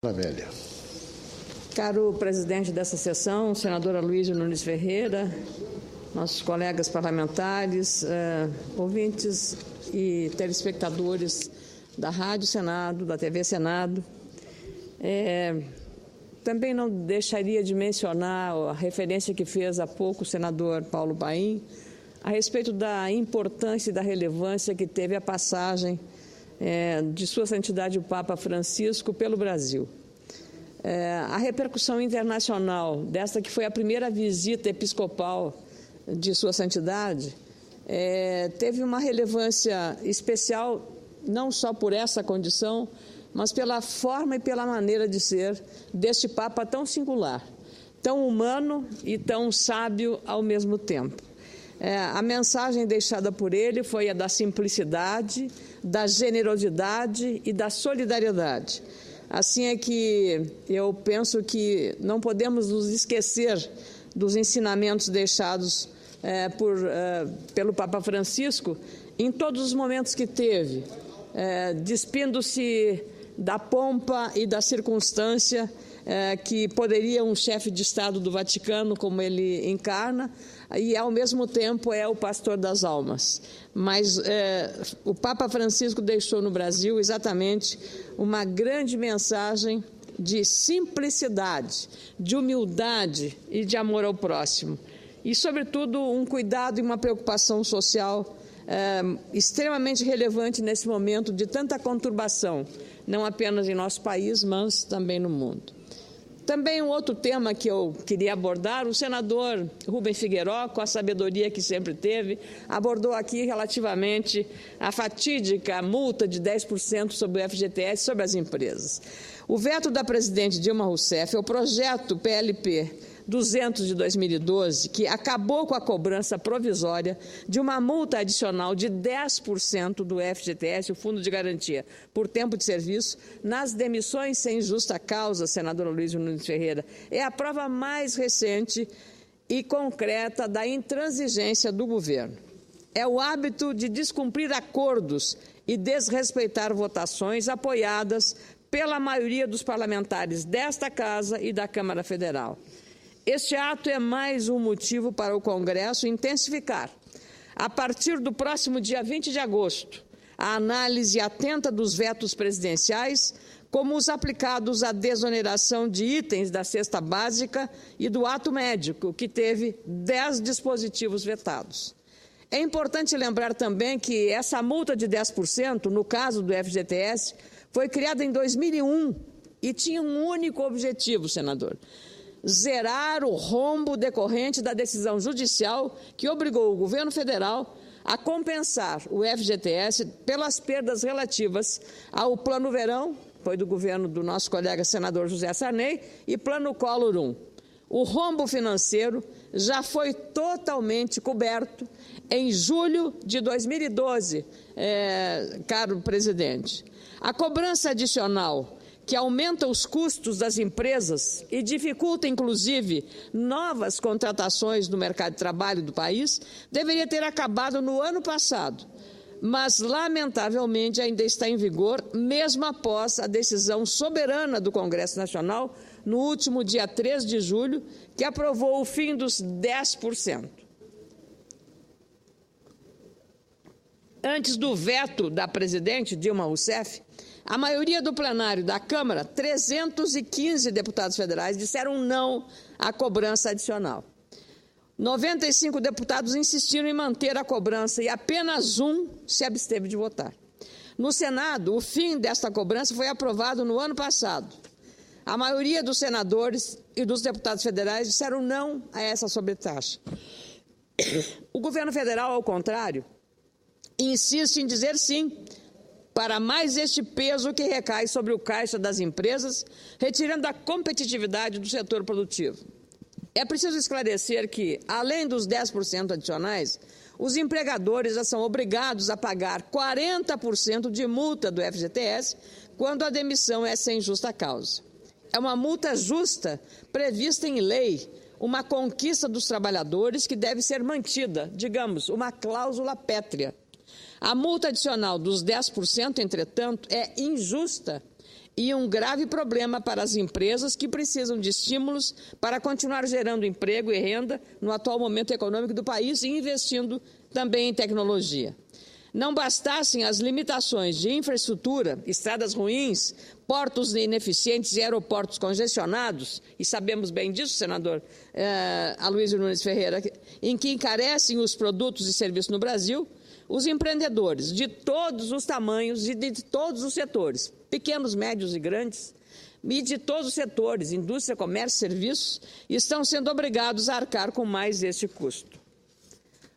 Velha. Caro presidente dessa sessão, senador Aloysio Nunes Ferreira, nossos colegas parlamentares, ouvintes e telespectadores da Rádio Senado, da TV Senado, também não deixaria de mencionar a referência que fez há pouco o senador Paulo Paim a respeito da importância e da relevância que teve a passagem de Sua Santidade o Papa Francisco pelo Brasil. A repercussão internacional desta que foi a primeira visita episcopal de Sua Santidade teve uma relevância especial não só por essa condição, mas pela forma e pela maneira de ser deste Papa tão singular, tão humano e tão sábio ao mesmo tempo. A mensagem deixada por ele foi a da simplicidade, da generosidade e da solidariedade. Assim é que eu penso que não podemos nos esquecer dos ensinamentos deixados pelo Papa Francisco em todos os momentos que teve, despindo-se da pompa e da circunstância que poderia um chefe de Estado do Vaticano, como ele encarna, e ao mesmo tempo é o pastor das almas. Mas o Papa Francisco deixou no Brasil exatamente uma grande mensagem de simplicidade, de humildade e de amor ao próximo. E, sobretudo, um cuidado e uma preocupação social extremamente relevante nesse momento de tanta conturbação, não apenas em nosso país, mas também no mundo. Também um outro tema que eu queria abordar, o senador Rubem Figueiró, com a sabedoria que sempre teve, abordou aqui relativamente à fatídica multa de 10% sobre o FGTS sobre as empresas. O veto da presidente Dilma Rousseff ao projeto PLP 200 de 2012, que acabou com a cobrança provisória de uma multa adicional de 10% do FGTS, o Fundo de Garantia, por tempo de serviço, nas demissões sem justa causa, senador Aloysio Nunes Ferreira, é a prova mais recente e concreta da intransigência do governo. É o hábito de descumprir acordos e desrespeitar votações apoiadas pela maioria dos parlamentares desta Casa e da Câmara Federal. Este ato é mais um motivo para o Congresso intensificar, a partir do próximo dia 20 de agosto, a análise atenta dos vetos presidenciais, como os aplicados à desoneração de itens da cesta básica e do ato médico, que teve 10 dispositivos vetados. É importante lembrar também que essa multa de 10%, no caso do FGTS, foi criada em 2001 e tinha um único objetivo, senador: zerar o rombo decorrente da decisão judicial que obrigou o governo federal a compensar o FGTS pelas perdas relativas ao Plano Verão, foi do governo do nosso colega senador José Sarney, e Plano Collor I. O rombo financeiro já foi totalmente coberto em julho de 2012, caro presidente. A cobrança adicional que aumenta os custos das empresas e dificulta, inclusive, novas contratações no mercado de trabalho do país, deveria ter acabado no ano passado, mas, lamentavelmente, ainda está em vigor, mesmo após a decisão soberana do Congresso Nacional, no último dia 3 de julho, que aprovou o fim dos 10%. Antes do veto da presidente Dilma Rousseff, a maioria do plenário da Câmara, 315 deputados federais, disseram não à cobrança adicional. 95 deputados insistiram em manter a cobrança e apenas um se absteve de votar. No Senado, o fim desta cobrança foi aprovado no ano passado. A maioria dos senadores e dos deputados federais disseram não a essa sobretaxa. O governo federal, ao contrário, insiste em dizer sim para mais este peso que recai sobre o caixa das empresas, retirando a competitividade do setor produtivo. É preciso esclarecer que, além dos 10% adicionais, os empregadores já são obrigados a pagar 40% de multa do FGTS quando a demissão é sem justa causa. É uma multa justa, prevista em lei, uma conquista dos trabalhadores que deve ser mantida, digamos, uma cláusula pétrea. A multa adicional dos 10%, entretanto, é injusta e um grave problema para as empresas que precisam de estímulos para continuar gerando emprego e renda no atual momento econômico do país e investindo também em tecnologia. Não bastassem as limitações de infraestrutura, estradas ruins, portos ineficientes e aeroportos congestionados, e sabemos bem disso, senador Aloysio Nunes Ferreira, em que encarecem os produtos e serviços no Brasil, os empreendedores de todos os tamanhos e de todos os setores, pequenos, médios e grandes, e de todos os setores, indústria, comércio, serviços, estão sendo obrigados a arcar com mais este custo.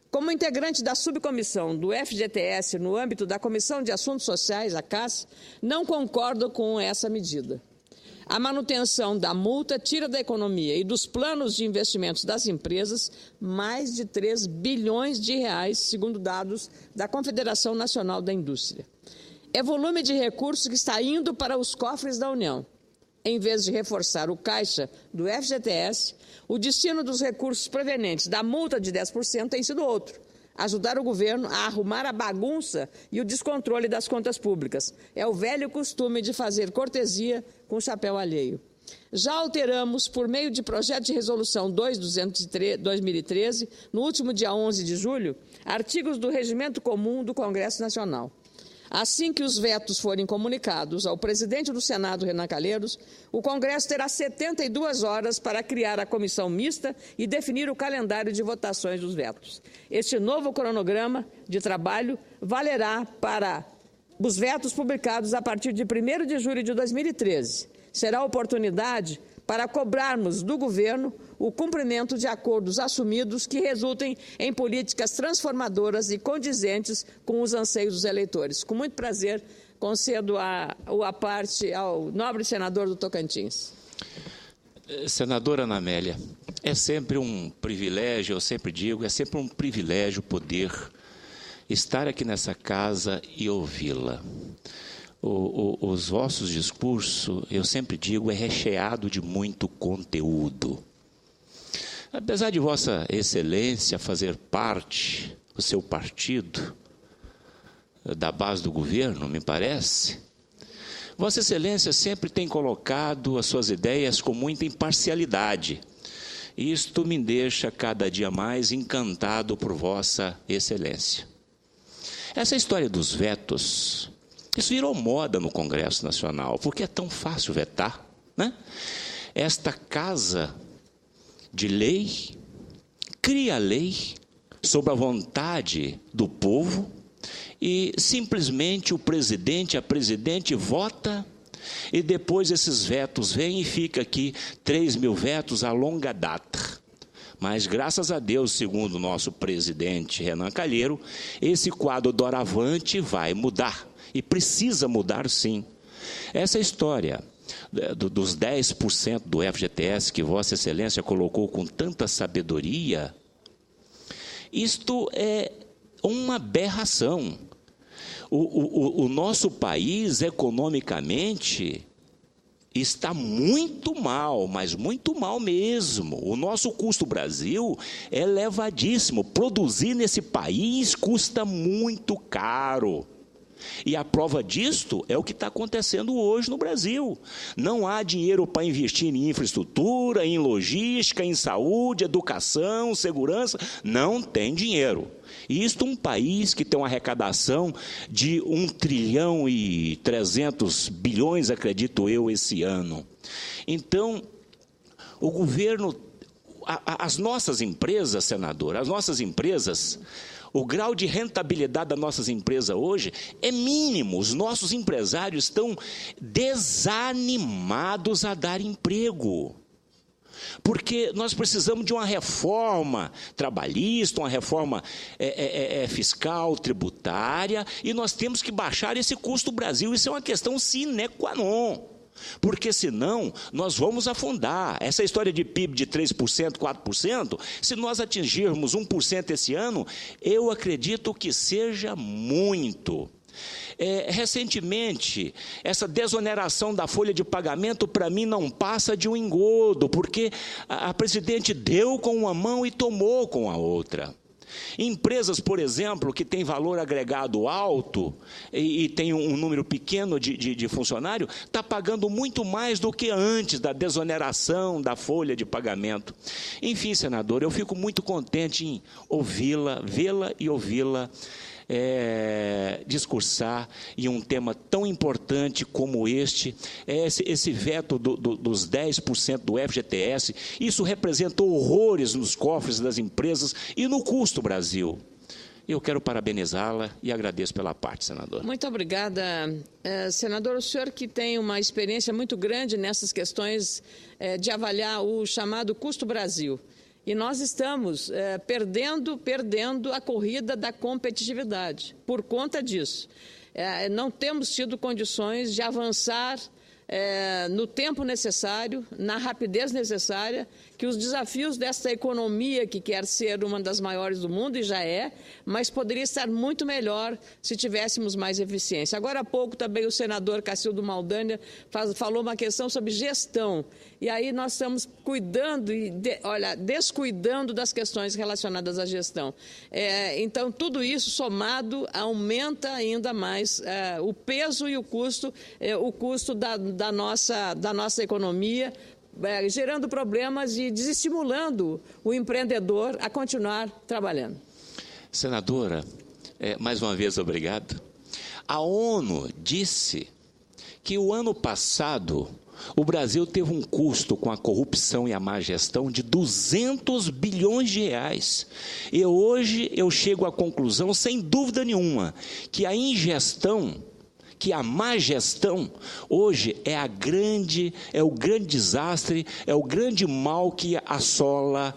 Como integrante da subcomissão do FGTS no âmbito da Comissão de Assuntos Sociais, a CAS, não concordo com essa medida. A manutenção da multa tira da economia e dos planos de investimentos das empresas mais de 3 bilhões de reais, segundo dados da Confederação Nacional da Indústria. É volume de recursos que está indo para os cofres da União. Em vez de reforçar o caixa do FGTS, o destino dos recursos provenientes da multa de 10% tem sido outro: ajudar o governo a arrumar a bagunça e o descontrole das contas públicas. É o velho costume de fazer cortesia com o chapéu alheio. Já alteramos, por meio de projeto de resolução 2213, no último dia 11 de julho, artigos do Regimento Comum do Congresso Nacional. Assim que os vetos forem comunicados ao presidente do Senado, Renan Calheiros, o Congresso terá 72 horas para criar a comissão mista e definir o calendário de votações dos vetos. Este novo cronograma de trabalho valerá para os vetos publicados a partir de 1º de julho de 2013. Será a oportunidade para cobrarmos do governo o cumprimento de acordos assumidos que resultem em políticas transformadoras e condizentes com os anseios dos eleitores. Com muito prazer, concedo a parte ao nobre senador do Tocantins. Senadora Ana Amélia, é sempre um privilégio, eu sempre digo, é sempre um privilégio poder estar aqui nessa casa e ouvi-la. Os vossos discursos, eu sempre digo, é recheado de muito conteúdo. Apesar de Vossa Excelência fazer parte, o seu partido, da base do governo, me parece, Vossa Excelência sempre tem colocado as suas ideias com muita imparcialidade. Isto me deixa cada dia mais encantado por Vossa Excelência. Essa história dos vetos, isso virou moda no Congresso Nacional, porque é tão fácil vetar, né? Esta casa de lei cria lei sob a vontade do povo e simplesmente o presidente, a presidente vota e depois esses vetos vêm e fica aqui 3.000 vetos a longa data. Mas, graças a Deus, segundo o nosso presidente Renan Calheiros, esse quadro doravante vai mudar. E precisa mudar, sim. Essa história dos 10% do FGTS que Vossa Excelência colocou com tanta sabedoria, isto é uma aberração. O nosso país, economicamente, está muito mal, mas muito mal mesmo. O nosso custo Brasil é elevadíssimo. Produzir nesse país custa muito caro. E a prova disto é o que está acontecendo hoje no Brasil. Não há dinheiro para investir em infraestrutura, em logística, em saúde, educação, segurança. Não tem dinheiro. E isto um país que tem uma arrecadação de 1.300 bilhões, acredito eu, esse ano. Então, o governo, as nossas empresas, senador, as nossas empresas, o grau de rentabilidade das nossas empresas hoje é mínimo. Os nossos empresários estão desanimados a dar emprego. Porque nós precisamos de uma reforma trabalhista, uma reforma fiscal, tributária, e nós temos que baixar esse custo do Brasil. Isso é uma questão sine qua non. Porque senão nós vamos afundar. Essa história de PIB de 3%, 4%, se nós atingirmos 1% esse ano, eu acredito que seja muito. Recentemente, essa desoneração da folha de pagamento, para mim, não passa de um engodo, porque a presidente deu com uma mão e tomou com a outra. Empresas, por exemplo, que têm valor agregado alto e tem um número pequeno de funcionário, está pagando muito mais do que antes da desoneração da folha de pagamento. Enfim, senador, eu fico muito contente em ouvi-la, vê-la e ouvi-la discursar em um tema tão importante como esse veto dos 10% do FGTS. Isso representa horrores nos cofres das empresas e no custo Brasil. Eu quero parabenizá-la e agradeço pela parte, senador. Muito obrigada. Senador, o senhor que tem uma experiência muito grande nessas questões de avaliar o chamado custo Brasil. E nós estamos perdendo a corrida da competitividade. Por conta disso, não temos tido condições de avançar no tempo necessário, na rapidez necessária, que os desafios desta economia, que quer ser uma das maiores do mundo, e já mas poderia estar muito melhor se tivéssemos mais eficiência. Agora há pouco também o senador Cacildo Maldânia falou uma questão sobre gestão, e aí nós estamos cuidando descuidando das questões relacionadas à gestão. Então, tudo isso somado aumenta ainda mais o peso e o custo da nossa economia, gerando problemas e desestimulando o empreendedor a continuar trabalhando. Senadora, mais uma vez obrigado. A ONU disse que o ano passado o Brasil teve um custo com a corrupção e a má gestão de 200 bilhões de reais. E hoje eu chego à conclusão, sem dúvida nenhuma, que a ingestão, que a má gestão, hoje é o grande desastre, é o grande mal que assola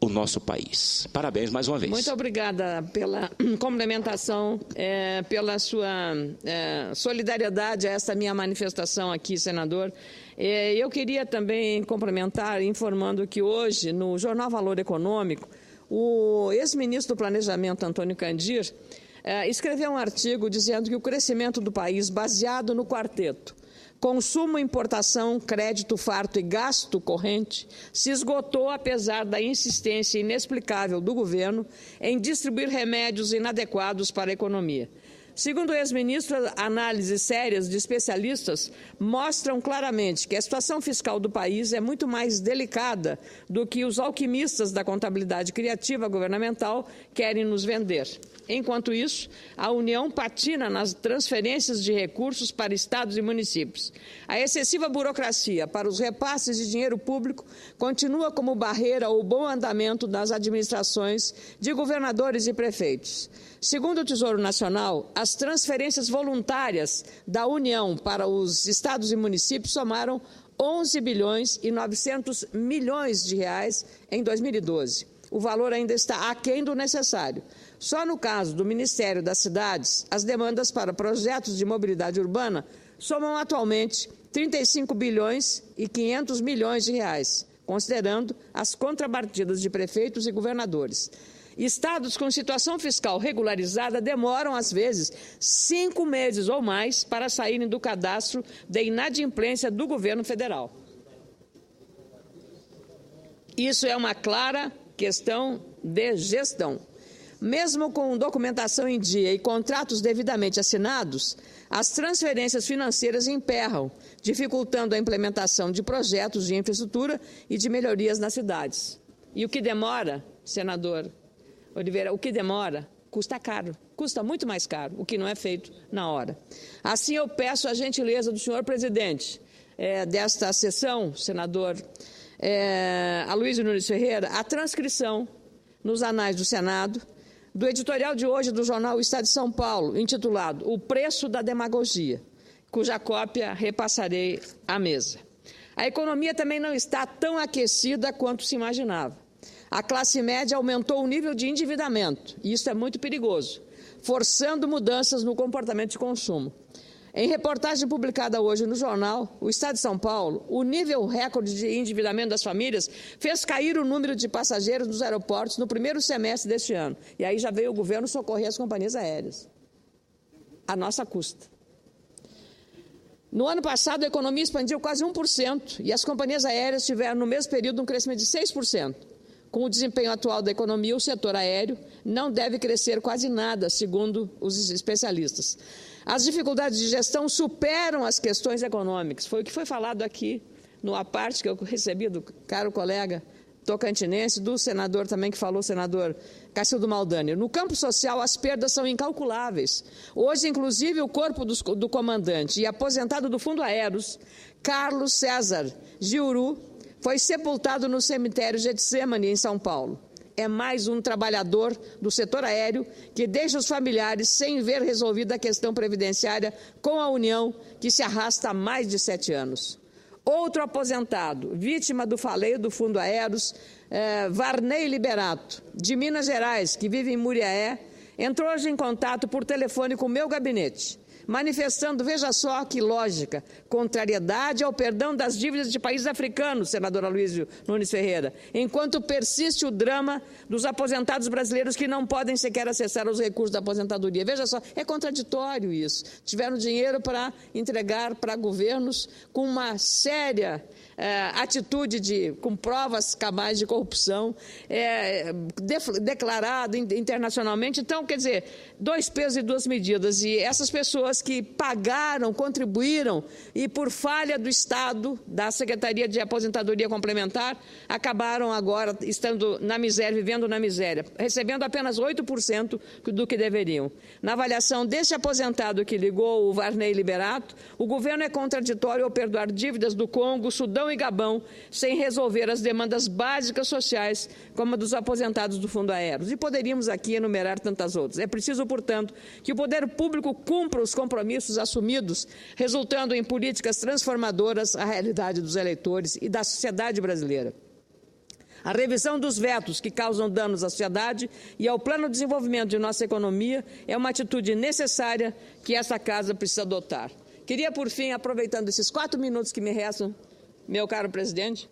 o nosso país. Parabéns mais uma vez. Muito obrigada pela complementação, pela sua solidariedade a essa minha manifestação aqui, senador. Eu queria também complementar informando que hoje, no Jornal Valor Econômico, o ex-ministro do Planejamento, Antônio Candir, escreveu um artigo dizendo que o crescimento do país, baseado no quarteto consumo, importação, crédito, farto e gasto corrente, se esgotou apesar da insistência inexplicável do governo em distribuir remédios inadequados para a economia. Segundo o ex-ministro, análises sérias de especialistas mostram claramente que a situação fiscal do país é muito mais delicada do que os alquimistas da contabilidade criativa governamental querem nos vender. Enquanto isso, a União patina nas transferências de recursos para estados e municípios. A excessiva burocracia para os repasses de dinheiro público continua como barreira ao bom andamento das administrações de governadores e prefeitos. Segundo o Tesouro Nacional, as transferências voluntárias da União para os estados e municípios somaram 11 bilhões e 900 milhões de reais em 2012. O valor ainda está aquém do necessário. Só no caso do Ministério das Cidades, as demandas para projetos de mobilidade urbana somam atualmente 35 bilhões e 500 milhões de reais, considerando as contrapartidas de prefeitos e governadores. Estados com situação fiscal regularizada demoram, às vezes, 5 meses ou mais para saírem do cadastro de inadimplência do governo federal. Isso é uma clara questão de gestão. Mesmo com documentação em dia e contratos devidamente assinados, as transferências financeiras emperram, dificultando a implementação de projetos de infraestrutura e de melhorias nas cidades. E o que demora, senador Oliveira, o que demora custa caro, custa muito mais caro, o que não é feito na hora. Assim, eu peço a gentileza do senhor presidente desta sessão, senador Aloysio Nunes Ferreira, a transcrição nos anais do Senado do editorial de hoje do jornal O Estado de São Paulo, intitulado O Preço da Demagogia, cuja cópia repassarei à mesa. A economia também não está tão aquecida quanto se imaginava. A classe média aumentou o nível de endividamento, e isso é muito perigoso, forçando mudanças no comportamento de consumo. Em reportagem publicada hoje no jornal O Estado de São Paulo, o nível recorde de endividamento das famílias fez cair o número de passageiros nos aeroportos no primeiro semestre deste ano. E aí já veio o governo socorrer as companhias aéreas, à nossa custa. No ano passado, a economia expandiu quase 1% e as companhias aéreas tiveram, no mesmo período, um crescimento de 6%. Com o desempenho atual da economia, o setor aéreo não deve crescer quase nada, segundo os especialistas. As dificuldades de gestão superam as questões econômicas. Foi o que foi falado aqui no aparte que eu recebi do caro colega tocantinense, do senador também que falou, senador Cacildo Maldani. No campo social, as perdas são incalculáveis. Hoje, inclusive, o corpo do comandante e aposentado do Fundo Aéreos, Carlos César Giuru, foi sepultado no cemitério Getsemane, em São Paulo. É mais um trabalhador do setor aéreo que deixa os familiares sem ver resolvida a questão previdenciária com a União, que se arrasta há mais de 7 anos. Outro aposentado, vítima do faleio do Fundo Aéreos, Varney Liberato, de Minas Gerais, que vive em Muriaé, entrou hoje em contato por telefone com o meu gabinete, manifestando, veja só que lógica, contrariedade ao perdão das dívidas de países africanos, senador Aloysio Nunes Ferreira, enquanto persiste o drama dos aposentados brasileiros que não podem sequer acessar os recursos da aposentadoria. Veja só, é contraditório isso. Tiveram dinheiro para entregar para governos com uma séria atitude com provas cabais de corrupção, declarado internacionalmente. Então, quer dizer, 2 pesos e 2 medidas. E essas pessoas que pagaram, contribuíram e por falha do Estado, da Secretaria de Aposentadoria Complementar, acabaram agora estando na miséria, vivendo na miséria, recebendo apenas 8% do que deveriam. Na avaliação desse aposentado que ligou o Varney Liberato, o governo é contraditório ao perdoar dívidas do Congo, Sudão e Gabão, sem resolver as demandas básicas sociais, como a dos aposentados do Fundo Aéreos. E poderíamos aqui enumerar tantas outras. É preciso, portanto, que o poder público cumpra os compromissos assumidos, resultando em políticas transformadoras à realidade dos eleitores e da sociedade brasileira. A revisão dos vetos que causam danos à sociedade e ao plano de desenvolvimento de nossa economia é uma atitude necessária que essa Casa precisa adotar. Queria, por fim, aproveitando esses 4 minutos que me restam, meu caro presidente,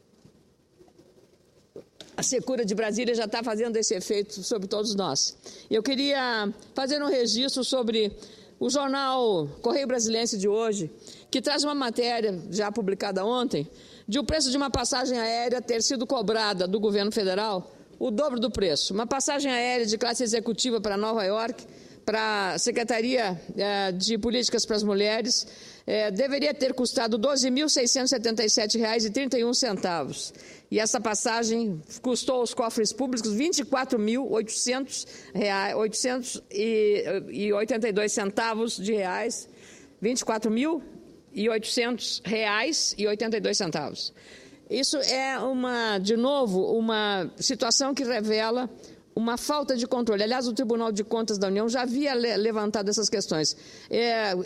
a secura de Brasília já está fazendo esse efeito sobre todos nós. Eu queria fazer um registro sobre o jornal Correio Brasiliense de hoje, que traz uma matéria, já publicada ontem, de o preço de uma passagem aérea ter sido cobrada do governo federal o dobro do preço. Uma passagem aérea de classe executiva para Nova York, para a Secretaria de Políticas para as Mulheres, deveria ter custado R$ 12.677,31. E essa passagem custou aos cofres públicos R$ 24.882 de reais, R$ 24.800,82. Isso é, de novo, uma situação que revela uma falta de controle. Aliás, o Tribunal de Contas da União já havia levantado essas questões.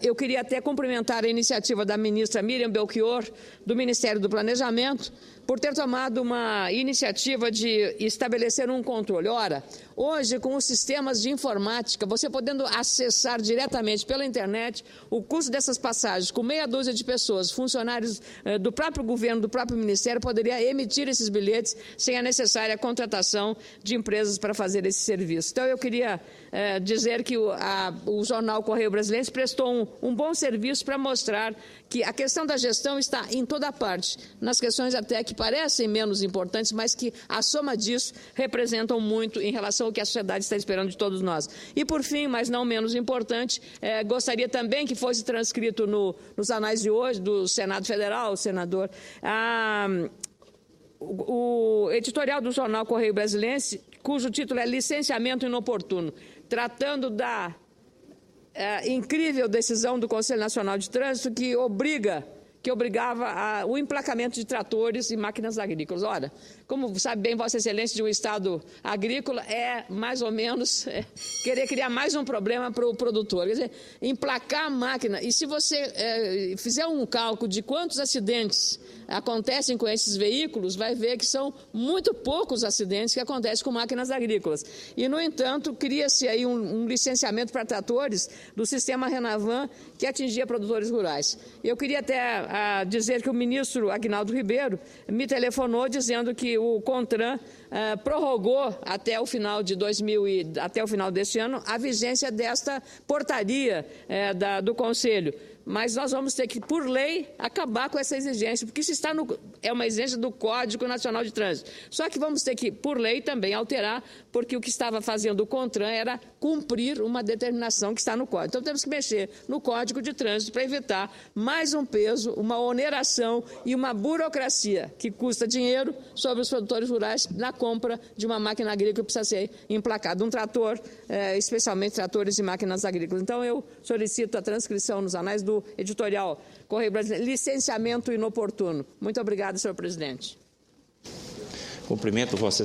Eu queria até cumprimentar a iniciativa da ministra Miriam Belchior, do Ministério do Planejamento, por ter tomado uma iniciativa de estabelecer um controle. Ora, hoje, com os sistemas de informática, você podendo acessar diretamente pela internet o custo dessas passagens, com meia dúzia de pessoas, funcionários do próprio governo, do próprio Ministério, poderia emitir esses bilhetes sem a necessária contratação de empresas para fazer esse serviço. Então, eu queria dizer que o jornal Correio Brasiliense prestou um bom serviço para mostrar que a questão da gestão está em toda parte, nas questões até que parecem menos importantes, mas que a soma disso representam muito em relação ao que a sociedade está esperando de todos nós. E, por fim, mas não menos importante, gostaria também que fosse transcrito nos anais de hoje, do Senado Federal, senador, o editorial do jornal Correio Brasiliense, cujo título é Licenciamento Inoportuno, tratando da incrível decisão do Conselho Nacional de Trânsito que obrigava o emplacamento de tratores e máquinas agrícolas. Ora, como sabe bem Vossa Excelência, de um Estado agrícola é mais ou menos querer criar mais um problema para o produtor. Quer dizer, emplacar a máquina, e se você fizer um cálculo de quantos acidentes acontecem com esses veículos, vai ver que são muito poucos acidentes que acontecem com máquinas agrícolas. E, no entanto, cria-se aí um licenciamento para tratores do sistema Renavan que atingia produtores rurais. Eu queria até dizer que o ministro Aguinaldo Ribeiro me telefonou dizendo que o CONTRAN prorrogou até o final deste ano a vigência desta portaria do Conselho, mas nós vamos ter que, por lei, acabar com essa exigência, porque isso é uma exigência do Código Nacional de Trânsito. Só que vamos ter que, por lei, também alterar, porque o que estava fazendo o CONTRAN era cumprir uma determinação que está no Código. Então, temos que mexer no Código de Trânsito para evitar mais um peso, uma oneração e uma burocracia que custa dinheiro sobre os produtores rurais na compra de uma máquina agrícola que precisa ser emplacada, um trator, especialmente tratores e máquinas agrícolas. Então, eu solicito a transcrição nos anais do editorial Correio Brasileiro, licenciamento inoportuno. Muito obrigado, senhor presidente. Cumprimento Vossa